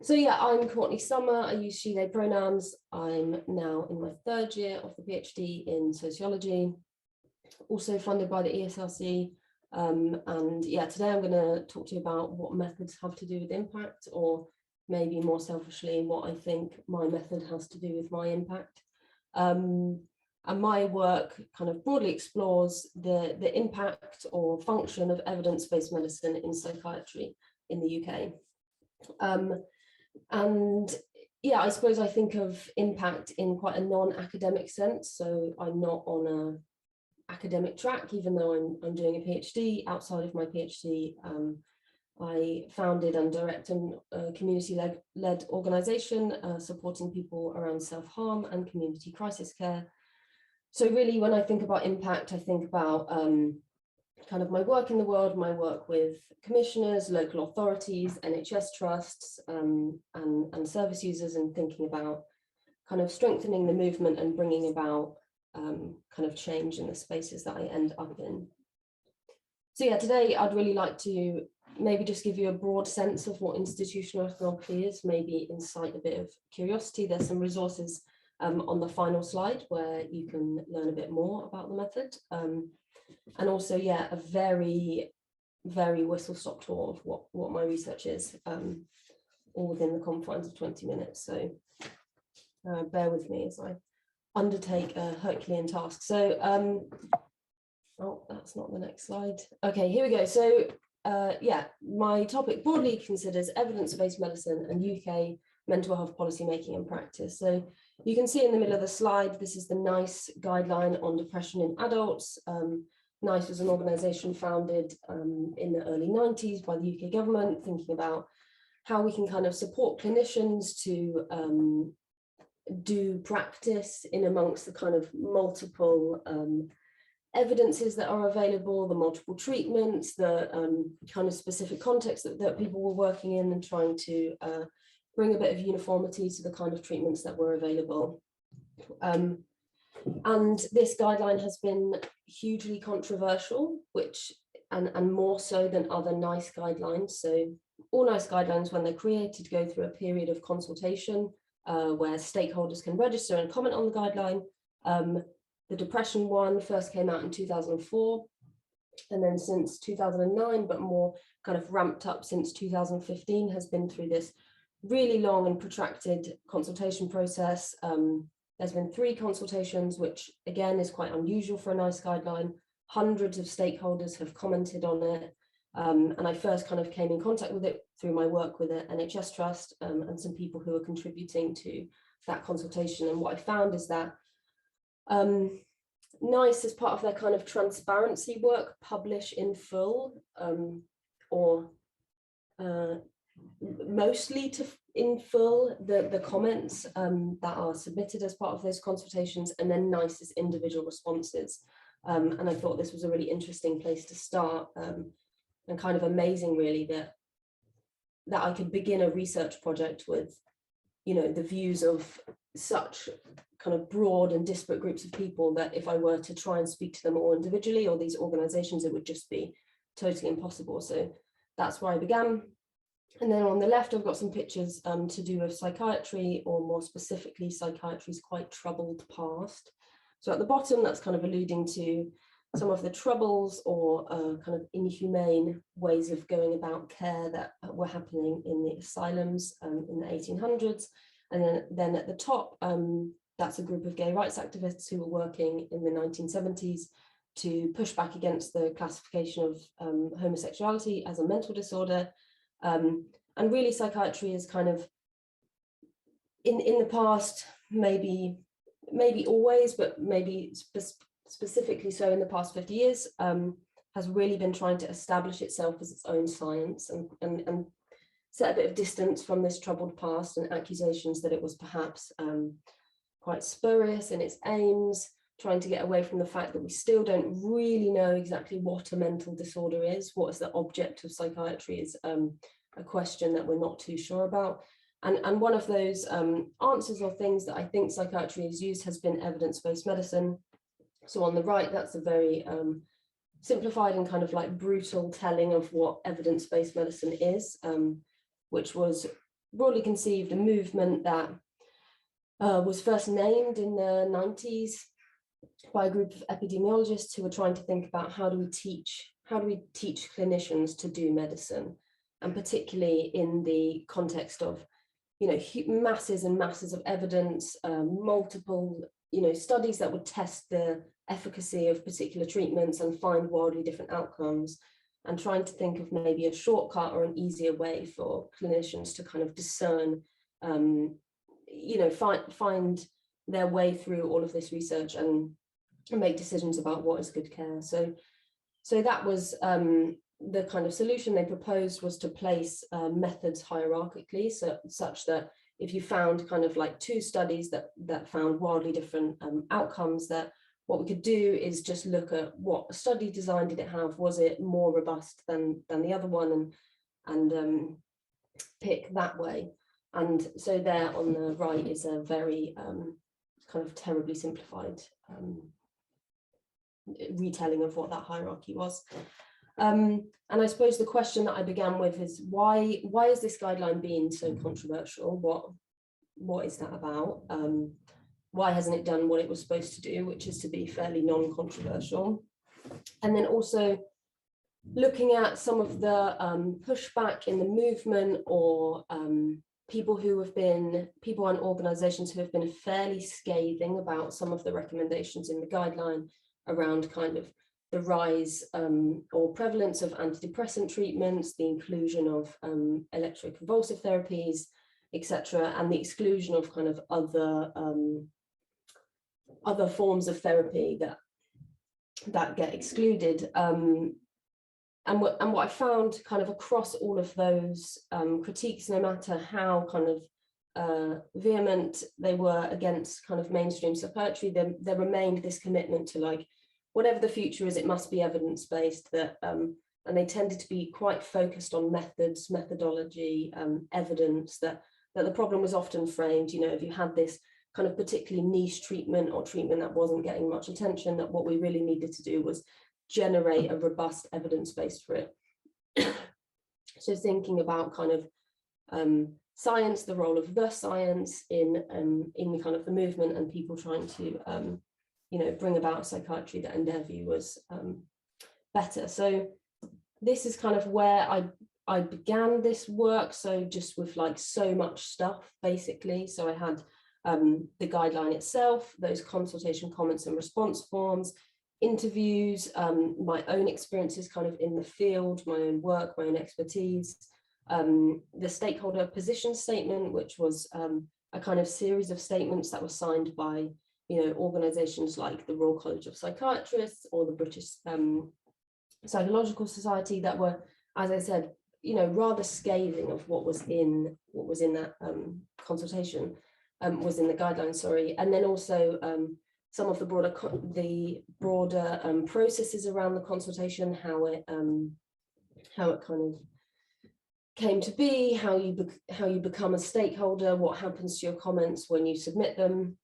So yeah, I'm Courtney Sommer. I use she, they pronouns. I'm now in my third year of the PhD in sociology, also funded by the ESRC. And yeah, today I'm going to talk to you about what methods have to do with impact, or maybe more selfishly, what I think my method has to do with my impact. And my work kind of broadly explores the impact or function of evidence-based medicine in psychiatry in the UK. And yeah, I suppose I think of impact in quite a non-academic sense. So I'm not on an academic track, even though I'm doing a PhD. Outside of my PhD, I founded and direct a community-led organisation supporting people around self-harm and community crisis care. So really, when I think about impact, I think about kind of my work in the world, my work with commissioners, local authorities, NHS Trusts, and service users, and thinking about kind of strengthening the movement and bringing about kind of change in the spaces that I end up in. So yeah, today I'd really like to maybe just give you a broad sense of what institutional ethnography is, maybe incite a bit of curiosity. There's some resources on the final slide where you can learn a bit more about the method. And also, yeah, a very, very whistle-stop tour of what my research is, all within the confines of 20 minutes. So bear with me as I undertake a Herculean task. So, oh, that's not the next slide. Okay, here we go. So, yeah, my topic broadly considers evidence-based medicine and UK mental health policy making and practice. So you can see in the middle of the slide, this is the NICE guideline on depression in adults. NICE was an organisation founded in the early 90s by the UK government, thinking about how we can kind of support clinicians to do practice in amongst the kind of multiple evidences that are available, the multiple treatments, the kind of specific context that people were working in, and trying to bring a bit of uniformity to the kind of treatments that were available. And this guideline has been hugely controversial, and more so than other NICE guidelines. So all NICE guidelines, when they're created, go through a period of consultation where stakeholders can register and comment on the guideline. The depression one first came out in 2004, and then since 2009, but more kind of ramped up since 2015, has been through this really long and protracted consultation process. There's been 3 consultations, which again is quite unusual for a NICE guideline. Hundreds of stakeholders have commented on it. And I first kind of came in contact with it through my work with the NHS Trust and some people who are contributing to that consultation. And what I found is that NICE, as part of their kind of transparency work, publish in full or mostly in full the comments that are submitted as part of those consultations, and then NICE's individual responses. And I thought this was a really interesting place to start, and kind of amazing really that I could begin a research project with, you know, the views of such kind of broad and disparate groups of people, that if I were to try and speak to them all individually, or these organizations, it would just be totally impossible. So that's where I began. And then on the left, I've got some pictures to do with psychiatry, or more specifically, psychiatry's quite troubled past. So at the bottom, that's kind of alluding to some of the troubles or kind of inhumane ways of going about care that were happening in the asylums in the 1800s. And then at the top, that's a group of gay rights activists who were working in the 1970s to push back against the classification of homosexuality as a mental disorder. And really, psychiatry is kind of, in the past, maybe always, but maybe specifically so in the past 50 years, has really been trying to establish itself as its own science and set a bit of distance from this troubled past and accusations that it was perhaps quite spurious in its aims, trying to get away from the fact that we still don't really know exactly what a mental disorder is. What is the object of psychiatry is a question that we're not too sure about. And one of those answers or things that I think psychiatry has used has been evidence-based medicine. So on the right, that's a very simplified and kind of like brutal telling of what evidence-based medicine is, which was broadly conceived a movement that was first named in the 90s by a group of epidemiologists who were trying to think about how do we teach clinicians to do medicine, and particularly in the context of, you know, masses and masses of evidence, multiple, you know, studies that would test the efficacy of particular treatments and find wildly different outcomes, and trying to think of maybe a shortcut or an easier way for clinicians to kind of discern, you know, find their way through all of this research and make decisions about what is good care. So that was the kind of solution they proposed, was to place methods hierarchically, such that if you found kind of like two studies that found wildly different outcomes, that what we could do is just look at what study design did it have, was it more robust than the other one, and pick that way. And so there on the right is a very kind of terribly simplified retelling of what that hierarchy was. And I suppose the question that I began with is why has this guideline been so controversial? What is that about? Why hasn't it done what it was supposed to do, which is to be fairly non-controversial? And then also looking at some of the pushback in the movement, or people and organizations who have been fairly scathing about some of the recommendations in the guideline around kind of the rise or prevalence of antidepressant treatments, the inclusion of electroconvulsive therapies, etc., and the exclusion of kind of other forms of therapy that get excluded. And what I found kind of across all of those critiques, no matter how kind of vehement they were against kind of mainstream psychiatry, there remained this commitment to, like, whatever the future is, it must be evidence-based, that and they tended to be quite focused on methods, methodology, evidence, that the problem was often framed, you know, if you had this kind of particularly niche treatment or treatment that wasn't getting much attention, that what we really needed to do was generate a robust evidence base for it. So thinking about kind of science, the role of the science in kind of the movement, and people trying to you know, bring about psychiatry that in their view was better. So this is kind of where I began this work. So just with like so much stuff, basically. So I had the guideline itself, those consultation comments and response forms, interviews, my own experiences kind of in the field, my own work, my own expertise, the stakeholder position statement, which was a kind of series of statements that were signed by, you know, organizations like the Royal College of Psychiatrists or the British Psychological Society, that were, as I said, you know, rather scathing of what was in that consultation, was in the guidelines, sorry. And then also some of the broader processes around the consultation, how it kind of came to be, how you become a stakeholder, what happens to your comments when you submit them,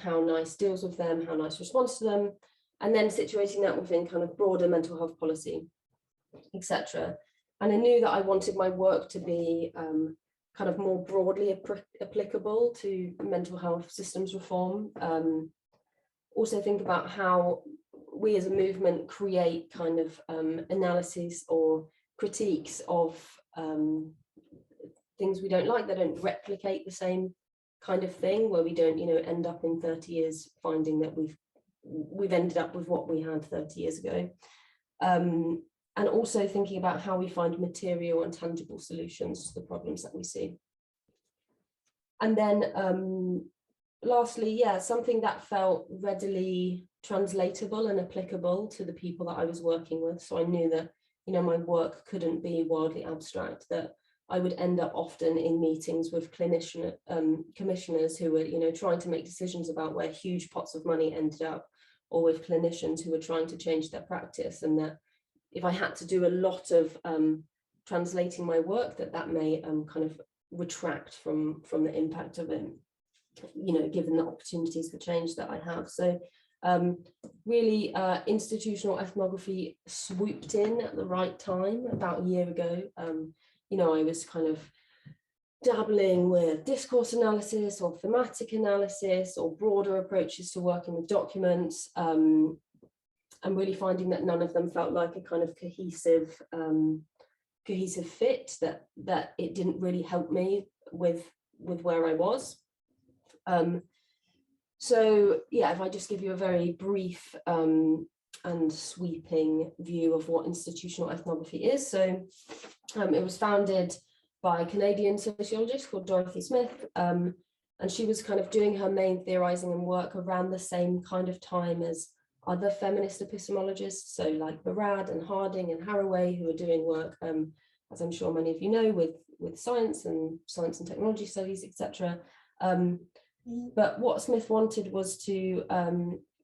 how NICE deals with them, how NICE responds to them, and then situating that within kind of broader mental health policy, etc. And I knew that I wanted my work to be kind of more broadly applicable to mental health systems reform. Also think about how we as a movement create kind of analyses or critiques of things we don't like, that don't replicate the same kind of thing, where we don't, you know, end up in 30 years finding that we've ended up with what we had 30 years ago. And also thinking about how we find material and tangible solutions to the problems that we see. And then lastly, yeah, something that felt readily translatable and applicable to the people that I was working with. So I knew that, you know, my work couldn't be wildly abstract, that I would end up often in meetings with commissioners who were, you know, trying to make decisions about where huge pots of money ended up, or with clinicians who were trying to change their practice, and that if I had to do a lot of translating my work, that may kind of retract from the impact of it, you know, given the opportunities for change that I have. So really institutional ethnography swooped in at the right time about a year ago. You know, I was kind of dabbling with discourse analysis or thematic analysis or broader approaches to working with documents, and really finding that none of them felt like a kind of cohesive fit, that it didn't really help me with where I was. So yeah, if I just give you a very brief and sweeping view of what institutional ethnography is. So it was founded by a Canadian sociologist called Dorothy Smith, and she was kind of doing her main theorizing and work around the same kind of time as other feminist epistemologists, so like Barad and Harding and Haraway, who are doing work, as I'm sure many of you know, with science and technology studies, etc. But what Smith wanted was to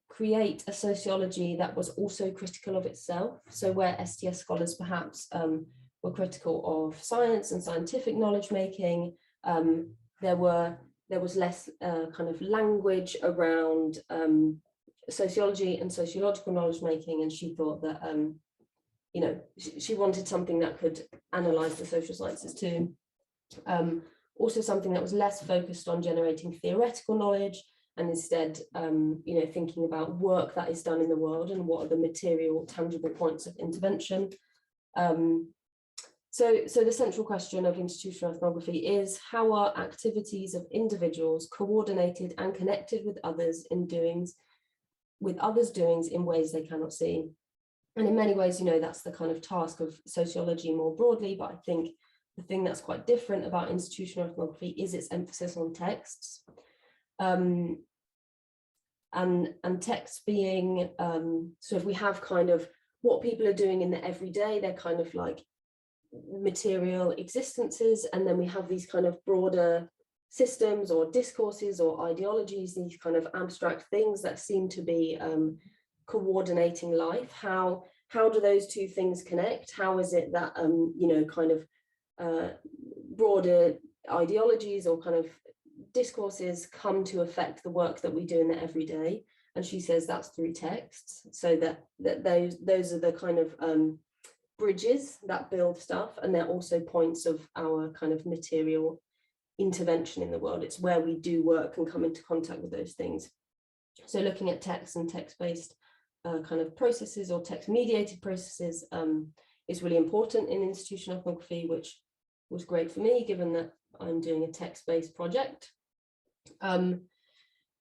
create a sociology that was also critical of itself. So where STS scholars perhaps were critical of science and scientific knowledge making, there was less kind of language around sociology and sociological knowledge making, and she thought that you know, she wanted something that could analyze the social sciences too. Also something that was less focused on generating theoretical knowledge, and instead, you know, thinking about work that is done in the world and what are the material, tangible points of intervention. So the central question of institutional ethnography is, how are activities of individuals coordinated and connected with others in doings, with others' doings in ways they cannot see? And in many ways, you know, that's the kind of task of sociology more broadly, but I think the thing that's quite different about institutional ethnography is its emphasis on texts. And texts being, so if we have kind of what people are doing in the everyday, they're kind of like material existences, and then we have these kind of broader systems or discourses or ideologies, these kind of abstract things that seem to be coordinating life. How do those two things connect? How is it that you know, kind of broader ideologies or kind of discourses come to affect the work that we do in the everyday? And she says that's through texts, so that those are the kind of bridges that build stuff, and they're also points of our kind of material intervention in the world. It's where we do work and come into contact with those things. So looking at text and text-based kind of processes or text-mediated processes is really important in institutional ethnography, which was great for me, given that I'm doing a text-based project.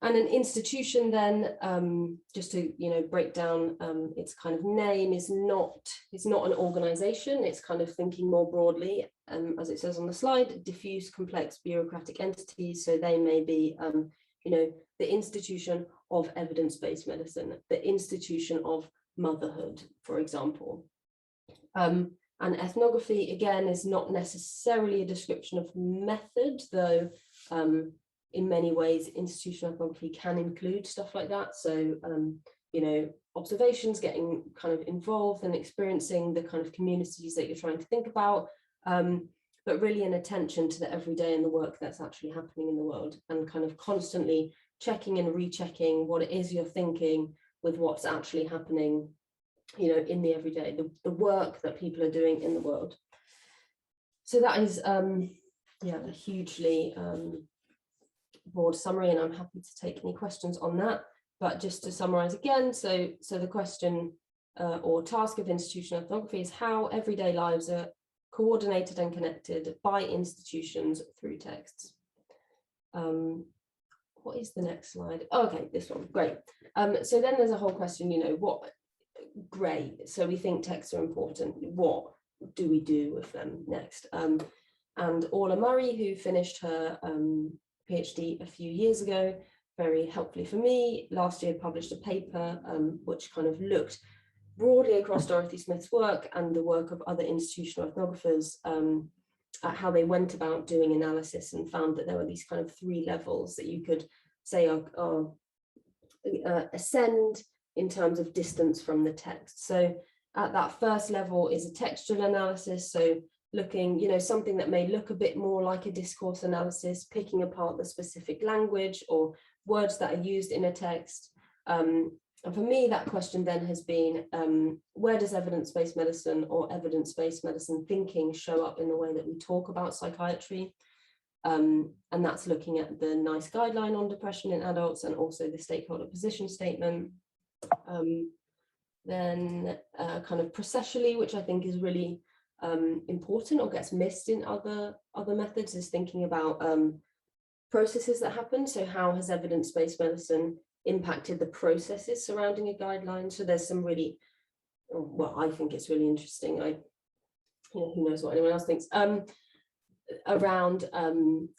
And an institution then, just to, you know, break down its kind of name, is not an organization. It's kind of thinking more broadly, as it says on the slide, diffuse, complex, bureaucratic entities. So they may be, you know, the institution of evidence-based medicine, the institution of motherhood, for example. And ethnography, again, is not necessarily a description of method, though in many ways, institutional ethnography can include stuff like that. So, you know, observations, getting kind of involved and experiencing the kind of communities that you're trying to think about, but really an attention to the everyday and the work that's actually happening in the world, and kind of constantly checking and rechecking what it is you're thinking with what's actually happening, you know, in the everyday, the work that people are doing in the world. So that is, yeah, a hugely broad summary, and I'm happy to take any questions on that. But just to summarize again, so the question or task of institutional ethnography is how everyday lives are coordinated and connected by institutions through texts. What is the next slide? Oh, okay, this one, great. So then there's a whole question, you know, what, great, so we think texts are important, what do we do with them next? And Orla Murray, who finished her PhD a few years ago, very helpfully for me, last year published a paper which kind of looked broadly across Dorothy Smith's work and the work of other institutional ethnographers at how they went about doing analysis, and found that there were these kind of three levels that you could say are ascend in terms of distance from the text. So at that first level is a textual analysis, so looking, you know, something that may look a bit more like a discourse analysis, picking apart the specific language or words that are used in a text. And for me, that question then has been, where does evidence-based medicine or evidence-based medicine thinking show up in the way that we talk about psychiatry? And that's looking at the NICE guideline on depression in adults and also the stakeholder position statement. Then kind of processually, which I think is really important or gets missed in other methods, is thinking about processes that happen. So how has evidence-based medicine impacted the processes surrounding a guideline? So there's some really, well, I think it's really interesting. Who knows what anyone else thinks, around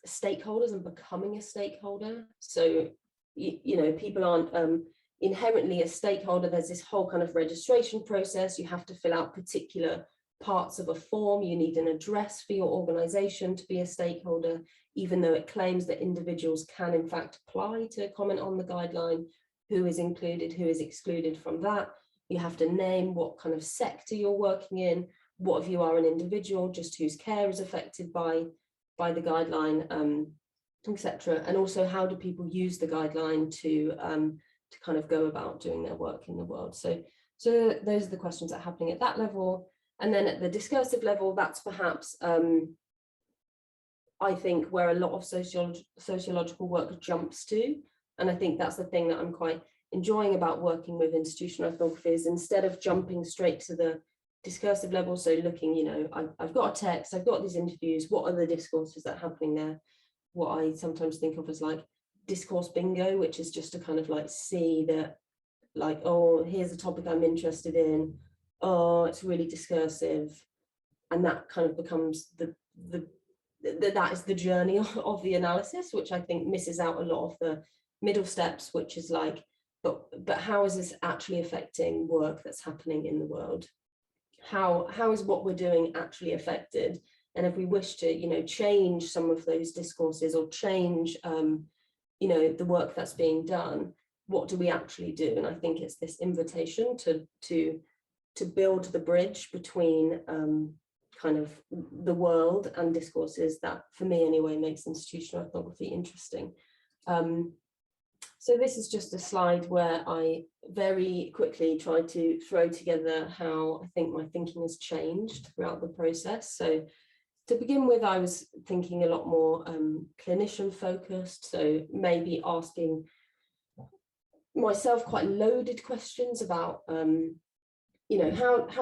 stakeholders and becoming a stakeholder. So, people aren't inherently a stakeholder. There's this whole kind of registration process. You have to fill out particular parts of a form. You need an address for your organization to be a stakeholder, even though it claims that individuals can in fact apply to comment on the guideline. Who is included, who is excluded from that? You have to name what kind of sector you're working in, what if you are an individual, just whose care is affected by the guideline, etc. And also, how do people use the guideline to kind of go about doing their work in the world? So those are the questions that are happening at that level. And then at the discursive level, that's perhaps, I think, where a lot of sociological work jumps to. And I think that's the thing that I'm quite enjoying about working with institutional ethnography, is instead of jumping straight to the discursive level, so looking, I've got a text, I've got these interviews, what are the discourses that are happening there? What I sometimes think of as like discourse bingo, which is just to kind of like see that, like, oh, here's a topic I'm interested in, oh, it's really discursive, and that kind of becomes that is the journey of the analysis, which I think misses out a lot of the middle steps, which is like, but how is this actually affecting work that's happening in the world? How is what we're doing actually affected? And if we wish to, change some of those discourses or change, the work that's being done, what do we actually do? And I think it's this invitation to build the bridge between kind of the world and discourses that, for me anyway, makes institutional ethnography interesting. So this is just a slide where I very quickly try to throw together how I think my thinking has changed throughout the process. So to begin with, I was thinking a lot more clinician focused, so maybe asking myself quite loaded questions about, how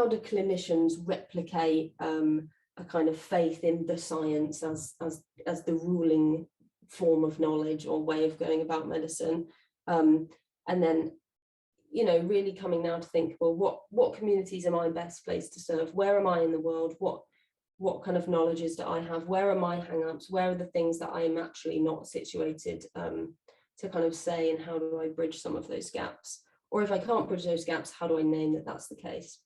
do clinicians replicate a kind of faith in the science as the ruling form of knowledge or way of going about medicine, and then really coming now to think, well, what communities am I best placed to serve? Where am I in the world? What kind of knowledges do I have? Where are my hang-ups? Where are the things that I am actually not situated to kind of say, and how do I bridge some of those gaps? Or if I can't bridge those gaps, how do I name that that's the case?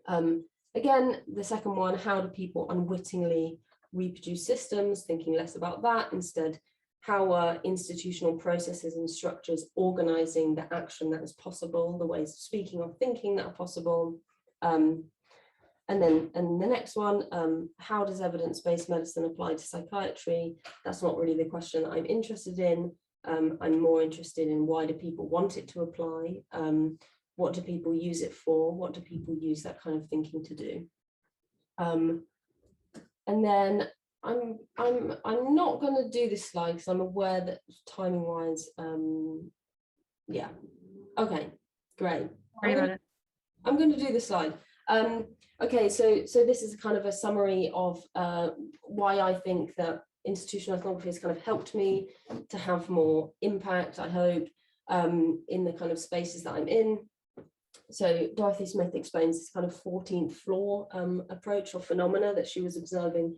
Again, the second one, how do people unwittingly reproduce systems? Thinking less about that, instead, how are institutional processes and structures organizing the action that is possible, the ways of speaking or thinking that are possible? And the next one, how does evidence-based medicine apply to psychiatry? That's not really the question that I'm interested in. I'm more interested in, why do people want it to apply? What do people use it for? What do people use that kind of thinking to do? And then I'm not going to do this slide because I'm aware that timing wise, yeah. Okay, great. I'm going to do the slide. Okay, so this is kind of a summary of why I think that institutional ethnography has kind of helped me to have more impact, I hope, in the kind of spaces that I'm in. So Dorothy Smith explains this kind of 14th floor approach or phenomena that she was observing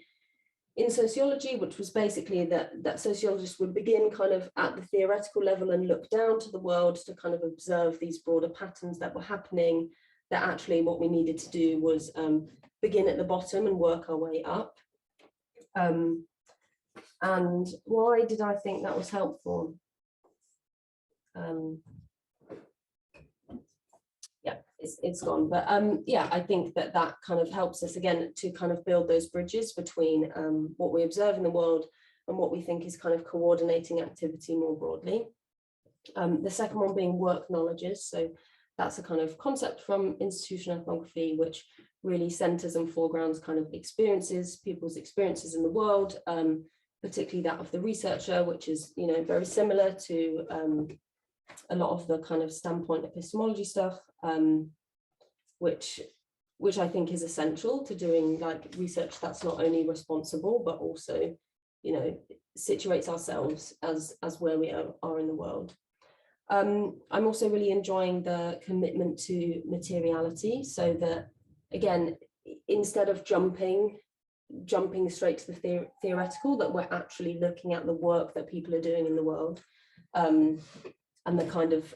in sociology, which was basically that sociologists would begin kind of at the theoretical level and look down to the world to kind of observe these broader patterns that were happening, that actually what we needed to do was begin at the bottom and work our way up. And why did I think that was helpful? Yeah, it's gone, but yeah, I think that kind of helps us again to kind of build those bridges between what we observe in the world and what we think is kind of coordinating activity more broadly. The second one being work knowledges. So that's a kind of concept from institutional ethnography, which really centers and foregrounds kind of experiences, people's experiences in the world, particularly that of the researcher, which is, you know, very similar to a lot of the kind of standpoint epistemology stuff, which I think is essential to doing like research that's not only responsible, but also, you know, situates ourselves as where we are in the world. I'm also really enjoying the commitment to materiality, so that, again, instead of jumping straight to the theoretical, that we're actually looking at the work that people are doing in the world, and the kind of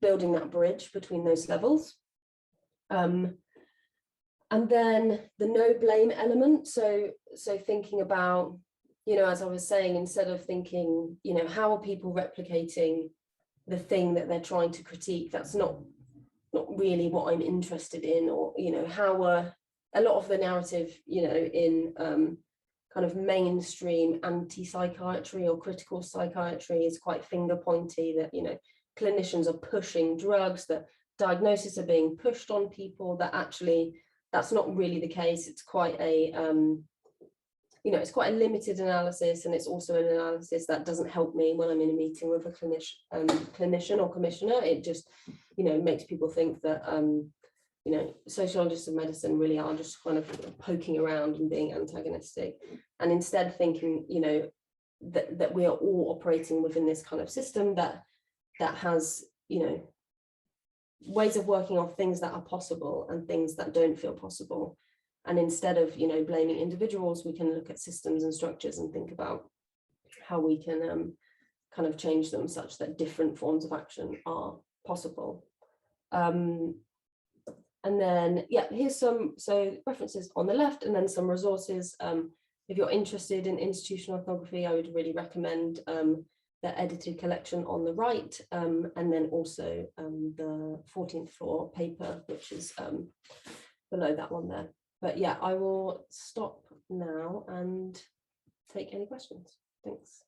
building that bridge between those levels. And then the no blame element. So thinking about, you know, as I was saying, instead of thinking, you know, how are people replicating the thing that they're trying to critique, that's not really what I'm interested in, or, you know, how a lot of the narrative, you know, in kind of mainstream anti-psychiatry or critical psychiatry is quite finger pointy, that, you know, clinicians are pushing drugs, that diagnoses are being pushed on people, that actually that's not really the case. It's quite a, you know, it's quite a limited analysis, and it's also an analysis that doesn't help me when I'm in a meeting with a clinician or commissioner. It just, you know, makes people think that, you know, sociologists of medicine really are just kind of poking around and being antagonistic, and instead thinking, you know, that we are all operating within this kind of system that has, you know, ways of working off things that are possible and things that don't feel possible. And instead of, you know, blaming individuals, we can look at systems and structures and think about how we can kind of change them such that different forms of action are possible. And then, yeah, here's some references on the left, and then some resources. If you're interested in institutional ethnography, I would really recommend the edited collection on the right, and then also the 14th floor paper, which is below that one there. But yeah, I will stop now and take any questions. Thanks.